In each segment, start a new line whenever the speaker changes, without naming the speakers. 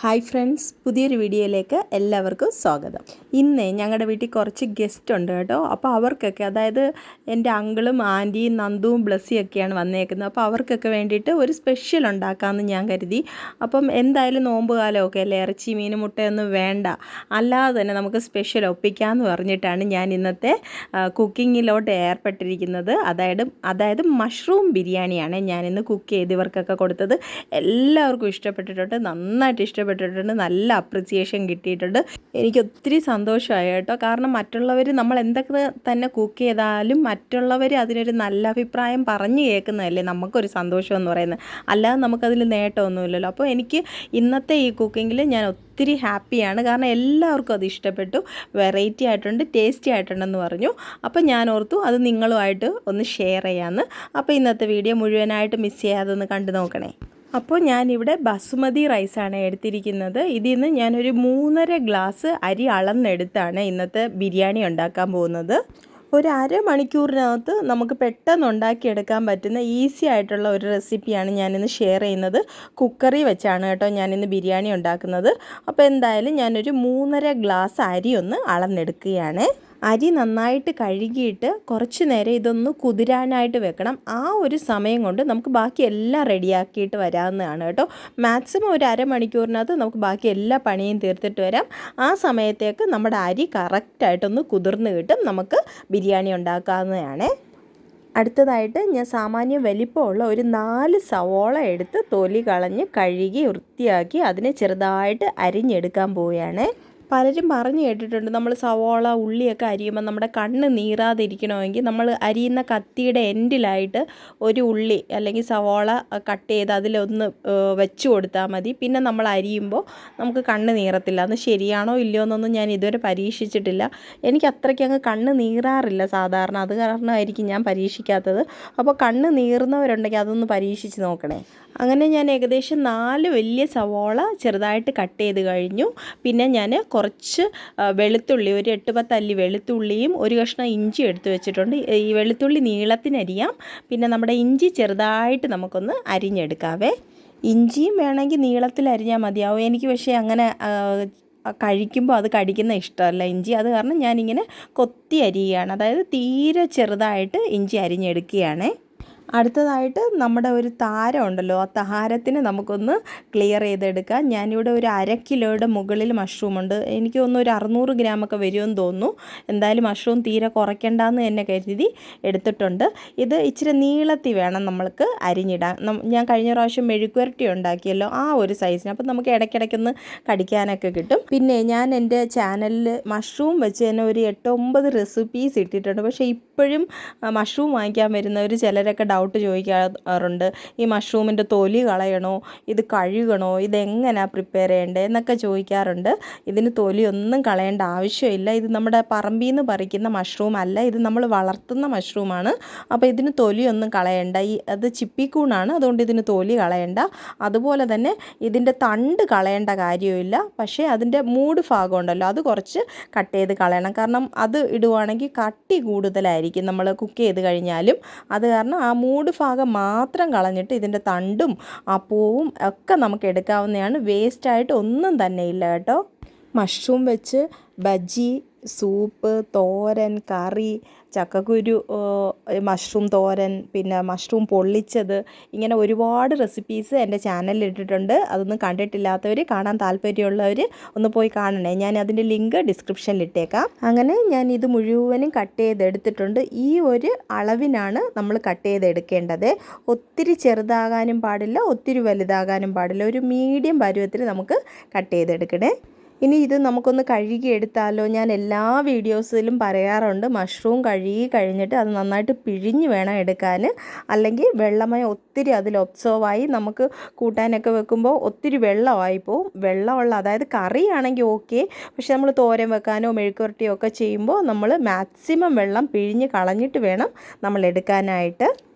Hi friends, പുതിയൊരു വീഡിയോയിലേക്ക് എല്ലാവർക്കും സ്വാഗതം. ഇന്ന് ഞങ്ങളുടെ വീട്ടിൽ കുറച്ച് ഗസ്റ്റ് ഉണ്ട് കേട്ടോ. അപ്പോൾ അവർക്കൊക്കെ, അതായത് എൻ്റെ അങ്കിളും ആൻറ്റിയും നന്ദുവും ബ്ലസ്സിയൊക്കെയാണ് വന്നേക്കുന്നത്. അപ്പോൾ അവർക്കൊക്കെ വേണ്ടിയിട്ട് ഒരു സ്പെഷ്യൽ ഉണ്ടാക്കാമെന്ന് ഞാൻ കരുതി. അപ്പം എന്തായാലും നോമ്പ് കാലമൊക്കെ അല്ലേ, ഇറച്ചി മീൻ മുട്ടയൊന്നും വേണ്ട, അല്ലാതെ തന്നെ നമുക്ക് സ്പെഷ്യൽ ഒപ്പിക്കാമെന്ന് പറഞ്ഞിട്ടാണ് ഞാൻ ഇന്നത്തെ കുക്കിങ്ങിലോട്ട് ഏർപ്പെട്ടിരിക്കുന്നത്. അതായത് മഷ്റൂം ബിരിയാണിയാണ് ഞാനിന്ന് കുക്ക് ചെയ്ത് ഇവർക്കൊക്കെ കൊടുത്തത്. എല്ലാവർക്കും ഇഷ്ടപ്പെട്ടിട്ടുണ്ട്, നന്നായിട്ട് ഇഷ്ടപ്പെട്ടിട്ടുണ്ട്, നല്ല അപ്രിസിയേഷൻ കിട്ടിയിട്ടുണ്ട്. എനിക്ക് ഒത്തിരി സന്തോഷമായി കേട്ടോ. കാരണം മറ്റുള്ളവർ നമ്മൾ എന്തൊക്കെ തന്നെ കുക്ക് ചെയ്താലും മറ്റുള്ളവർ അതിനൊരു നല്ല അഭിപ്രായം പറഞ്ഞു കേൾക്കുന്നതല്ലേ നമുക്കൊരു സന്തോഷം എന്ന് പറയുന്നത്. അല്ലാതെ നമുക്കതിൽ നേട്ടമൊന്നുമില്ലല്ലോ. അപ്പോൾ എനിക്ക് ഇന്നത്തെ ഈ കുക്കിങ്ങിൽ ഞാൻ ഒത്തിരി ഹാപ്പിയാണ്. കാരണം എല്ലാവർക്കും അത് ഇഷ്ടപ്പെട്ടു, വെറൈറ്റി ആയിട്ടുണ്ട്, ടേസ്റ്റി ആയിട്ടുണ്ടെന്ന് പറഞ്ഞു. അപ്പോൾ ഞാൻ ഓർത്തു അത് നിങ്ങളുമായിട്ട് ഒന്ന് ഷെയർ ചെയ്യാമെന്ന്. അപ്പോൾ ഇന്നത്തെ വീഡിയോ മുഴുവനായിട്ട് മിസ് ചെയ്യാതെ ഒന്ന് കണ്ടു നോക്കണേ. അപ്പോൾ ഞാനിവിടെ ബസുമതി റൈസാണ് എടുത്തിരിക്കുന്നത്. ഇതിൽ നിന്ന് ഞാനൊരു 3.5 ഗ്ലാസ് അരി അളന്നെടുത്താണ് ഇന്നത്തെ ബിരിയാണി ഉണ്ടാക്കാൻ പോകുന്നത്. ഒരു അരമണിക്കൂറിനകത്ത് നമുക്ക് പെട്ടെന്ന് ഉണ്ടാക്കിയെടുക്കാൻ പറ്റുന്ന ഈസി ആയിട്ടുള്ള ഒരു റെസിപ്പിയാണ് ഞാനിന്ന് ഷെയർ ചെയ്യുന്നത്. കുക്കറിൽ വെച്ചാണ് കേട്ടോ ഞാനിന്ന് ബിരിയാണി ഉണ്ടാക്കുന്നത്. അപ്പോൾ എന്തായാലും ഞാനൊരു 3.5 ഗ്ലാസ് അരി ഒന്ന് അളന്നെടുക്കുകയാണ്. അരി നന്നായിട്ട് കഴുകിയിട്ട് കുറച്ച് നേരം ഇതൊന്ന് കുതിരാനായിട്ട് വെക്കണം. ആ ഒരു സമയം കൊണ്ട് നമുക്ക് ബാക്കി എല്ലാം റെഡിയാക്കിയിട്ട് വരാവുന്നതാണ് കേട്ടോ. മാക്സിമം ഒരു അരമണിക്കൂറിനകത്ത് നമുക്ക് ബാക്കി എല്ലാ പണിയും തീർത്തിട്ട് വരാം. ആ സമയത്തേക്ക് നമ്മുടെ അരി കറക്റ്റായിട്ടൊന്ന് കുതിർന്ന് കിട്ടും, നമുക്ക് ബിരിയാണി ഉണ്ടാക്കാവുന്നതാണ്. അടുത്തതായിട്ട് ഞാൻ സാമാന്യം വലിപ്പമുള്ള ഒരു 4 സവോള എടുത്ത് തൊലി കളഞ്ഞ് കഴുകി വൃത്തിയാക്കി അതിനെ ചെറുതായിട്ട് അരിഞ്ഞെടുക്കാൻ പോവുകയാണ്. പലരും പറഞ്ഞു കേട്ടിട്ടുണ്ട്, നമ്മൾ സവോള ഉള്ളിയൊക്കെ അരിയുമ്പോൾ നമ്മുടെ കണ്ണ് നീറാതിരിക്കണമെങ്കിൽ നമ്മൾ അരിയുന്ന കത്തിയുടെ എൻഡിലായിട്ട് ഒരു ഉള്ളി അല്ലെങ്കിൽ സവോള കട്ട് ചെയ്ത് അതിലൊന്ന് വെച്ച് കൊടുത്താൽ മതി. പിന്നെ നമ്മൾ അരിയുമ്പോൾ നമുക്ക് കണ്ണ് നീറത്തില്ല. അത് ശരിയാണോ ഇല്ലയോ എന്നൊന്നും ഞാൻ ഇതുവരെ പരീക്ഷിച്ചിട്ടില്ല. എനിക്ക് അത്രയ്ക്ക് അങ്ങ് കണ്ണ് നീറാറില്ല സാധാരണ, അത് കാരണമായിരിക്കും ഞാൻ പരീക്ഷിക്കാത്തത്. അപ്പോൾ കണ്ണ് നീറുന്നവരുണ്ടെങ്കിൽ അതൊന്ന് പരീക്ഷിച്ച് നോക്കണേ. അങ്ങനെ ഞാൻ ഏകദേശം 4 വലിയ സവോള ചെറുതായിട്ട് കട്ട് ചെയ്ത് കഴിഞ്ഞു. പിന്നെ ഞാൻ കുറച്ച് വെളുത്തുള്ളി, ഒരു 8-10 അല്ലി വെളുത്തുള്ളിയും ഒരു കഷ്ണം ഇഞ്ചി എടുത്ത് വെച്ചിട്ടുണ്ട്. ഈ വെളുത്തുള്ളി നീളത്തിനരിയാം, പിന്നെ നമ്മുടെ ഇഞ്ചി ചെറുതായിട്ട് നമുക്കൊന്ന് അരിഞ്ഞെടുക്കാവേ. ഇഞ്ചിയും വേണമെങ്കിൽ നീളത്തിൽ അരിഞ്ഞാൽ മതിയാവും. എനിക്ക് പക്ഷേ അങ്ങനെ കഴിക്കുമ്പോൾ അത് കടിക്കുന്ന ഇഷ്ടമല്ല ഇഞ്ചി. അത് കാരണം ഞാനിങ്ങനെ കൊത്തി അരിയുകയാണ്, അതായത് തീരെ ചെറുതായിട്ട് ഇഞ്ചി അരിഞ്ഞെടുക്കുകയാണ്. അടുത്തതായിട്ട് നമ്മുടെ ഒരു താരം ഉണ്ടല്ലോ, ആ താരത്തിന് നമുക്കൊന്ന് ക്ലിയർ ചെയ്തെടുക്കാം. ഞാനിവിടെ ഒരു 1/2 കിലോയുടെ മുകളിൽ മഷ്റൂം ഉണ്ട്. എനിക്ക് തോന്നുന്നു ഒരു 600 ഗ്രാമൊക്കെ വരുമെന്ന് തോന്നുന്നു. എന്തായാലും മഷ്റൂം തീരെ കുറയ്ക്കേണ്ടെന്ന് തന്നെ കരുതി എടുത്തിട്ടുണ്ട്. ഇത് ഇച്ചിരി നീളത്തിൽ വേണം നമ്മൾക്ക് അരിഞ്ഞിടാൻ. ഞാൻ കഴിഞ്ഞ പ്രാവശ്യം മെഴുക്കുവരട്ടി ഉണ്ടാക്കിയല്ലോ, ആ ഒരു സൈസിന്. അപ്പം നമുക്ക് ഇടയ്ക്കിടയ്ക്കൊന്ന് കടിക്കാനൊക്കെ കിട്ടും. പിന്നെ ഞാൻ എൻ്റെ ചാനലിൽ മഷ്റൂം വെച്ച് തന്നെ ഒരു 8-9 റെസിപ്പീസ് ഇട്ടിട്ടുണ്ട്. പക്ഷേ ഇപ്പോഴും മഷ്റൂം വാങ്ങിക്കാൻ വരുന്നവർ ചിലരൊക്കെ ഡൗട്ട് ചോദിക്കാറുണ്ട്, ഈ മഷ്റൂമിൻ്റെ തൊലി കളയണോ, ഇത് കഴുകണോ, ഇതെങ്ങനെയാണ് പ്രിപ്പയർ ചെയ്യേണ്ടത് എന്നൊക്കെ ചോദിക്കാറുണ്ട്. ഇതിന് തൊലിയൊന്നും കളയേണ്ട ആവശ്യമില്ല. ഇത് നമ്മുടെ പറമ്പിൽ നിന്ന് പറിക്കുന്ന മഷ്റൂം അല്ല, ഇത് നമ്മൾ വളർത്തുന്ന മഷ്റൂമാണ്. അപ്പോൾ ഇതിന് തൊലിയൊന്നും കളയണ്ട. അത് ചിപ്പിക്കൂണാണ്, അതുകൊണ്ട് ഇതിന് തൊലി കളയണ്ട. അതുപോലെ തന്നെ ഇതിൻ്റെ തണ്ട് കളയേണ്ട കാര്യമില്ല. പക്ഷേ അതിൻ്റെ മൂട് ഭാഗം ഉണ്ടല്ലോ, അത് കുറച്ച് കട്ട് ചെയ്ത് കളയണം. കാരണം അത് ഇടുവാണെങ്കിൽ കട്ടി കൂടുതലായിരിക്കും നമ്മൾ കുക്ക് ചെയ്ത് കഴിഞ്ഞാലും. അത് കാരണം ആ മൂട് ഭാഗം മാത്രം കളഞ്ഞിട്ട് ഇതിൻ്റെ തണ്ടും ആ പൂവും ഒക്കെ നമുക്ക് എടുക്കാവുന്നതാണ്. വേസ്റ്റായിട്ട് ഒന്നും തന്നെ ഇല്ല കേട്ടോ. മഷ്റൂം വെച്ച് ബജ്ജി, സൂപ്പ്, തോരൻ, കറി, ചക്കക്കുരു മഷ്റൂം തോരൻ, പിന്നെ മഷ്റൂം പൊള്ളിച്ചത്, ഇങ്ങനെ ഒരുപാട് റെസിപ്പീസ് എൻ്റെ ചാനലിൽ ഇട്ടിട്ടുണ്ട്. അതൊന്നും കണ്ടിട്ടില്ലാത്തവർ, കാണാൻ താല്പര്യമുള്ളവർ ഒന്ന് പോയി കാണണേ. ഞാൻ അതിൻ്റെ ലിങ്ക് ഡിസ്ക്രിപ്ഷനിൽ ഇട്ടേക്കാം. അങ്ങനെ ഞാൻ ഇത് മുഴുവനും കട്ട് ചെയ്തെടുത്തിട്ടുണ്ട്. ഈ ഒരു അളവിനാണ് നമ്മൾ കട്ട് ചെയ്തെടുക്കേണ്ടത്. ഒത്തിരി ചെറുതാകാനും പാടില്ല, ഒത്തിരി വലുതാകാനും പാടില്ല. ഒരു മീഡിയം പരുവത്തിൽ നമുക്ക് കട്ട് ചെയ്തെടുക്കണേ. ഇനി ഇത് നമുക്കൊന്ന് കഴുകിയെടുത്താലോ. ഞാൻ എല്ലാ വീഡിയോസിലും പറയാറുണ്ട്, മഷ്റൂം കഴുകി കഴിഞ്ഞിട്ട് അത് നന്നായിട്ട് പിഴിഞ്ഞ് വേണം എടുക്കാൻ. അല്ലെങ്കിൽ വെള്ളമയം ഒത്തിരി അതിൽ ഒബ്സർവായി നമുക്ക് കൂട്ടാനൊക്കെ വെക്കുമ്പോൾ ഒത്തിരി വെള്ളമായി പോവും. വെള്ളമുള്ള, അതായത് കറിയാണെങ്കിൽ ഓക്കെ, പക്ഷെ നമ്മൾ തോരൻ വെക്കാനോ മെഴുക്കുവരട്ടിയോ ഒക്കെ ചെയ്യുമ്പോൾ നമ്മൾ മാക്സിമം വെള്ളം പിഴിഞ്ഞ് കളഞ്ഞിട്ട് വേണം നമ്മൾ എടുക്കാനായിട്ട്.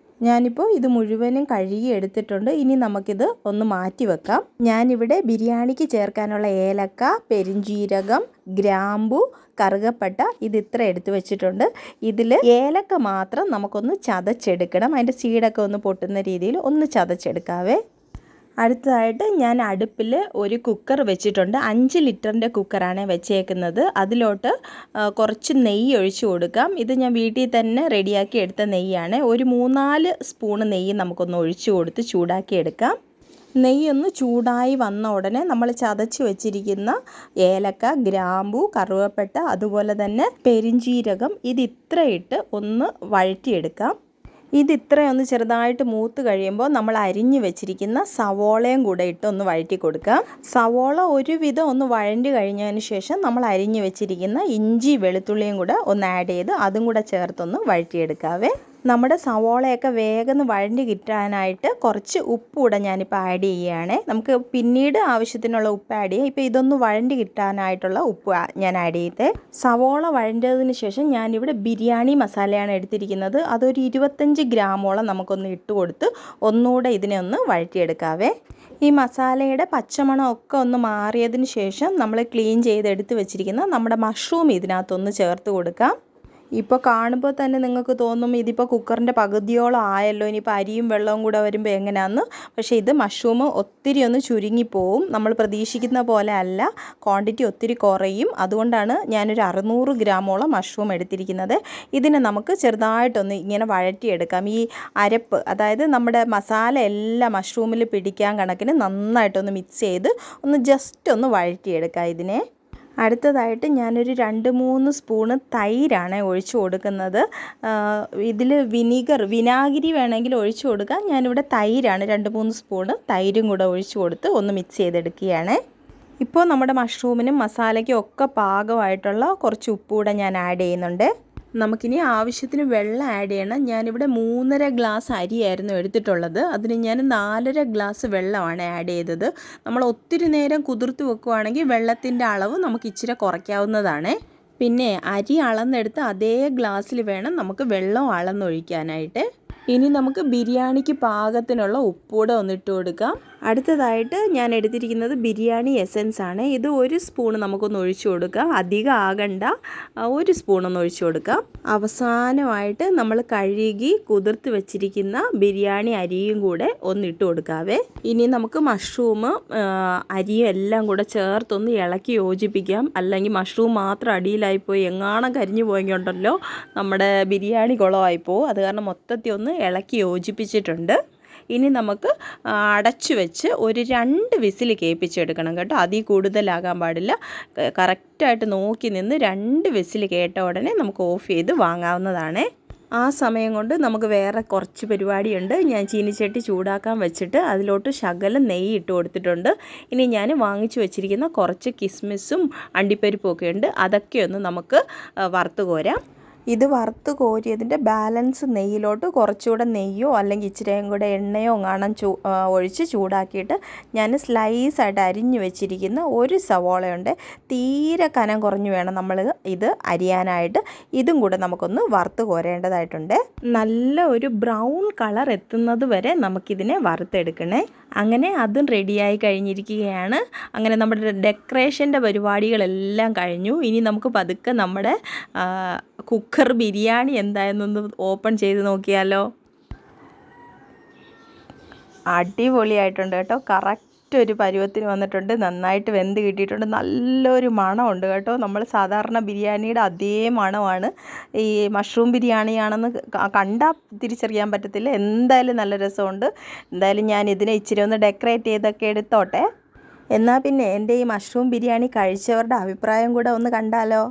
ഞാനിപ്പോൾ ഇത് മുഴുവനും കഴുകി എടുത്തിട്ടുണ്ട്. ഇനി നമുക്കിത് ഒന്ന് മാറ്റി വെക്കാം. ഞാനിവിടെ ബിരിയാണിക്ക് ചേർക്കാനുള്ള ഏലക്ക, പെരിഞ്ജീരകം, ഗ്രാമ്പു, കറുകപ്പട്ട ഇത് ഇത്ര എടുത്ത് വെച്ചിട്ടുണ്ട്. ഇതിൽ ഏലക്ക മാത്രം നമുക്കൊന്ന് ചതച്ചെടുക്കണം. അതിൻ്റെ സീഡൊക്കെ ഒന്ന് പൊട്ടുന്ന രീതിയിൽ ഒന്ന് ചതച്ചെടുക്കാവേ. അടുത്തതായിട്ട് ഞാൻ അടുപ്പിൽ ഒരു കുക്കർ വെച്ചിട്ടുണ്ട്. 5 ലിറ്ററിൻ്റെ കുക്കറാണ് വെച്ചേക്കുന്നത്. അതിലോട്ട് കുറച്ച് നെയ്യ് ഒഴിച്ച് കൊടുക്കാം. ഇത് ഞാൻ വീട്ടിൽ തന്നെ റെഡിയാക്കി എടുത്ത നെയ്യാണ്. ഒരു 3-4 സ്പൂണ് നെയ്യ് നമുക്കൊന്ന് ഒഴിച്ച് കൊടുത്ത് ചൂടാക്കി എടുക്കാം. നെയ്യൊന്ന് ചൂടായി വന്ന ഉടനെ നമ്മൾ ചതച്ച് വെച്ചിരിക്കുന്ന ഏലക്ക, ഗ്രാമ്പു, കറുവപ്പട്ട, അതുപോലെ തന്നെ പെരിഞ്ചീരകം ഇത്ര ഇട്ട് ഒന്ന് വഴറ്റിയെടുക്കാം. ഇത്രയൊന്ന് ചെറുതായിട്ട് മൂത്ത് കഴിയുമ്പോൾ നമ്മൾ അരിഞ്ഞു വെച്ചിരിക്കുന്ന സവോളയും കൂടെ ഇട്ട് ഒന്ന് വഴറ്റി കൊടുക്കാം. സവോള ഒരുവിധം ഒന്ന് വഴണ്ടി കഴിഞ്ഞതിന് ശേഷം നമ്മൾ അരിഞ്ഞു വെച്ചിരിക്കുന്ന ഇഞ്ചി വെളുത്തുള്ളിയും കൂടെ ഒന്ന് ആഡ് ചെയ്ത് അതും കൂടെ ചേർത്തൊന്ന് വഴറ്റിയെടുക്കാവേ. നമ്മുടെ സവോളയൊക്കെ വേഗം വഴണ്ടി കിട്ടാനായിട്ട് കുറച്ച് ഉപ്പ് കൂടെ ഞാനിപ്പോൾ ആഡ് ചെയ്യുകയാണ്. നമുക്ക് പിന്നീട് ആവശ്യത്തിനുള്ള ഉപ്പ് ആഡ് ചെയ്യാം. ഇപ്പോൾ ഇതൊന്ന് വഴണ്ടി കിട്ടാനായിട്ടുള്ള ഉപ്പ് ഞാൻ ആഡ് ചെയ്തേ. സവോള വഴണ്ടതിന് ശേഷം ഞാനിവിടെ ബിരിയാണി മസാലയാണ് എടുത്തിരിക്കുന്നത്. അതൊരു 25 ഗ്രാമോളം നമുക്കൊന്ന് ഇട്ട് കൊടുത്ത് ഒന്നുകൂടെ ഇതിനെ ഒന്ന് വഴറ്റിയെടുക്കാവേ. ഈ മസാലയുടെ പച്ചമണം ഒക്കെ ഒന്ന് മാറിയതിന് ശേഷം നമ്മൾ ക്ലീൻ ചെയ്തെടുത്ത് വെച്ചിരിക്കുന്ന നമ്മുടെ മഷ്റൂം ഇതിനകത്തൊന്ന് ചേർത്ത് കൊടുക്കാം. ഇപ്പോൾ കാണുമ്പോൾ തന്നെ നിങ്ങൾക്ക് തോന്നും ഇതിപ്പോൾ കുക്കറിൻ്റെ പകുതിയോളം ആയല്ലോ, ഇനിയിപ്പോൾ അരിയും വെള്ളവും കൂടെ വരുമ്പോൾ എങ്ങനെയാണെന്ന്. പക്ഷേ ഇത് മഷ്റൂം ഒത്തിരി ഒന്ന് ചുരുങ്ങിപ്പോവും. നമ്മൾ പ്രതീക്ഷിക്കുന്ന പോലെ അല്ല, ക്വാണ്ടിറ്റി ഒത്തിരി കുറയും. അതുകൊണ്ടാണ് ഞാനൊരു 600 ഗ്രാമോളം മഷ്റൂം എടുത്തിരിക്കുന്നത്. ഇതിനെ നമുക്ക് ചെറുതായിട്ടൊന്ന് ഇങ്ങനെ വഴറ്റിയെടുക്കാം. ഈ അരപ്പ്, അതായത് നമ്മുടെ മസാല എല്ലാം മഷ്റൂമിൽ പിടിക്കാൻ കണക്കിന് നന്നായിട്ടൊന്ന് മിക്സ് ചെയ്ത് ഒന്ന് ജസ്റ്റ് ഒന്ന് വഴറ്റിയെടുക്കാം ഇതിനെ. അടുത്തതായിട്ട് ഞാനൊരു 2-3 സ്പൂണ് തൈരാണ് ഒഴിച്ചു കൊടുക്കുന്നത്. ഇതിൽ വിനാഗിരി വേണമെങ്കിൽ ഒഴിച്ചു കൊടുക്കാം. ഞാനിവിടെ തൈരാണ് 2-3 സ്പൂണ് തൈരും കൂടെ ഒഴിച്ചു കൊടുത്ത് ഒന്ന് മിക്സ് ചെയ്തെടുക്കുകയാണ്. ഇപ്പോൾ നമ്മുടെ മഷ്റൂമിനും മസാലയ്ക്കും ഒക്കെ പാകമായിട്ടുള്ള കുറച്ച് ഉപ്പ് കൂടെ ഞാൻ ആഡ് ചെയ്യുന്നുണ്ട്. നമുക്കിനി ആവശ്യത്തിന് വെള്ളം ആഡ് ചെയ്യണം. ഞാനിവിടെ 3.5 ഗ്ലാസ് അരിയായിരുന്നു എടുത്തിട്ടുള്ളത്. അതിന് ഞാൻ 4.5 ഗ്ലാസ് വെള്ളമാണ് ആഡ് ചെയ്തത്. നമ്മൾ ഒത്തിരി നേരം കുതിർത്ത് വെക്കുകയാണെങ്കിൽ വെള്ളത്തിൻ്റെ അളവ് നമുക്ക് ഇച്ചിരി കുറയ്ക്കാവുന്നതാണ്. പിന്നെ അരി അളന്നെടുത്ത് അതേ ഗ്ലാസ്സിൽ വേണം നമുക്ക് വെള്ളം അളന്നൊഴിക്കാനായിട്ട്. ഇനി നമുക്ക് ബിരിയാണിക്ക് പാകത്തിനുള്ള ഉപ്പൂടെ ഒന്നിട്ട് കൊടുക്കാം. അടുത്തതായിട്ട് ഞാൻ എടുത്തിരിക്കുന്നത് ബിരിയാണി എസൻസ് ആണ്. ഇത് 1 സ്പൂൺ നമുക്കൊന്ന് ഒഴിച്ചു കൊടുക്കാം. അധികം ആകണ്ട, 1 സ്പൂണൊന്ന് ഒഴിച്ചു കൊടുക്കാം. അവസാനമായിട്ട് നമ്മൾ കഴുകി കുതിർത്ത് വെച്ചിരിക്കുന്ന ബിരിയാണി അരിയും കൂടെ ഒന്നിട്ട് കൊടുക്കാവേ. ഇനി നമുക്ക് മഷ്റൂം അരിയും എല്ലാം കൂടെ ചേർത്തൊന്ന് ഇളക്കി യോജിപ്പിക്കാം. അല്ലെങ്കിൽ മഷ്റൂം മാത്രം അടിയിലായിപ്പോയി എങ്ങാണം കരിഞ്ഞു പോയെങ്കിലുണ്ടല്ലോ നമ്മുടെ ബിരിയാണി കുളമായിപ്പോവും. അത് കാരണം മൊത്തത്തിൽ ഒന്ന് ഇളക്കി യോജിപ്പിച്ചിട്ടുണ്ട്. ഇനി നമുക്ക് അടച്ചു വെച്ച് ഒരു 2 വിസിൽ കേൾപ്പിച്ചെടുക്കണം കേട്ടോ. അതിൽ കൂടുതലാകാൻ പാടില്ല. കറക്റ്റായിട്ട് നോക്കി നിന്ന് 2 വിസിൽ കേട്ട ഉടനെ നമുക്ക് ഓഫ് ചെയ്ത് വാങ്ങാവുന്നതാണ്. ആ സമയം കൊണ്ട് നമുക്ക് വേറെ കുറച്ച് പരിപാടിയുണ്ട്. ഞാൻ ചീനിച്ചട്ടി ചൂടാക്കാൻ വെച്ചിട്ട് അതിലോട്ട് ശകലം നെയ്യ് ഇട്ട് കൊടുത്തിട്ടുണ്ട്. ഇനി ഞാൻ വാങ്ങിച്ചു വെച്ചിരിക്കുന്ന കുറച്ച് കിസ്മിസും അണ്ടിപ്പരിപ്പും ഒക്കെ ഉണ്ട്. അതൊക്കെ ഒന്ന് നമുക്ക് വറുത്ത് കോരാം. ഇത് വറുത്ത് കോരിയതിൻ്റെ ബാലൻസ് നെയ്യിലോട്ട് കുറച്ചുകൂടെ നെയ്യോ അല്ലെങ്കിൽ ഇച്ചിരിയും കൂടെ എണ്ണയോ ഒഴിച്ച് ചൂടാക്കിയിട്ട് ഞാൻ സ്ലൈസായിട്ട് അരിഞ്ഞു വെച്ചിരിക്കുന്ന ഒരു സവോളയുണ്ട്. തീരെ കനം കുറഞ്ഞു വേണം നമ്മൾ ഇത് അരിയാനായിട്ട്. ഇതും കൂടെ നമുക്കൊന്ന് വറുത്ത് കോരേണ്ടതായിട്ടുണ്ട്. നല്ല ഒരു ബ്രൗൺ കളർ എത്തുന്നത് വരെ നമുക്കിതിനെ വറുത്തെടുക്കണേ. അങ്ങനെ അതും റെഡിയായി കഴിഞ്ഞിരിക്കുകയാണ്. അങ്ങനെ നമ്മുടെ ഡെക്കറേഷൻ്റെ പരിപാടികളെല്ലാം കഴിഞ്ഞു. ഇനി നമുക്ക് പതുക്കെ നമ്മുടെ കുക്കർ ബിരിയാണി എന്തായെന്നൊന്ന് ഓപ്പൺ ചെയ്ത് നോക്കിയാലോ. അടിപൊളിയായിട്ടുണ്ട് കേട്ടോ. കറക്റ്റ് ഒരു പരുവത്തിന് വന്നിട്ടുണ്ട്. നന്നായിട്ട് വെന്ത് കിട്ടിയിട്ടുണ്ട്. നല്ലൊരു മണമുണ്ട് കേട്ടോ. നമ്മൾ സാധാരണ ബിരിയാണിയുടെ അതേ മണമാണ്. ഈ മഷ്റൂം ബിരിയാണിയാണെന്ന് കണ്ടാൽ തിരിച്ചറിയാൻ പറ്റത്തില്ല. എന്തായാലും നല്ല രസമുണ്ട്. എന്തായാലും ഞാൻ ഇതിനെ ഇച്ചിരി ഒന്ന് ഡെക്കറേറ്റ് ചെയ്തൊക്കെ എടുത്തോട്ടെ. എന്നാൽ പിന്നെ എൻ്റെ ഈ മഷ്റൂം ബിരിയാണി കഴിച്ചവരുടെ അഭിപ്രായം കൂടെ ഒന്ന് കണ്ടാലോ.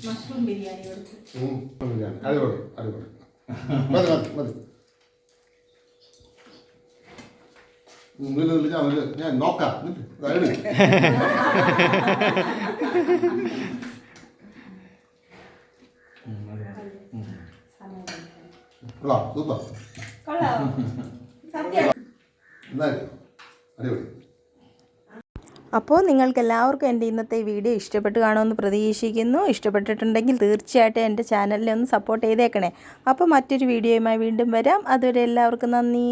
മഷ്റൂം ബിരിയാണി
ഞാൻ നോക്കാം. സൂപ്പർ. അടിപൊളി.
അപ്പോൾ നിങ്ങൾക്കെല്ലാവർക്കും എൻ്റെ ഇന്നത്തെ വീഡിയോ ഇഷ്ടപ്പെട്ട് കാണുമെന്ന് പ്രതീക്ഷിക്കുന്നു. ഇഷ്ടപ്പെട്ടിട്ടുണ്ടെങ്കിൽ തീർച്ചയായിട്ടും എൻ്റെ ചാനലിനെ ഒന്ന് സപ്പോർട്ട് ചെയ്തേക്കണേ. അപ്പോൾ മറ്റൊരു വീഡിയോയുമായി വീണ്ടും വരാം. അതുവരെ എല്ലാവർക്കും നന്ദി.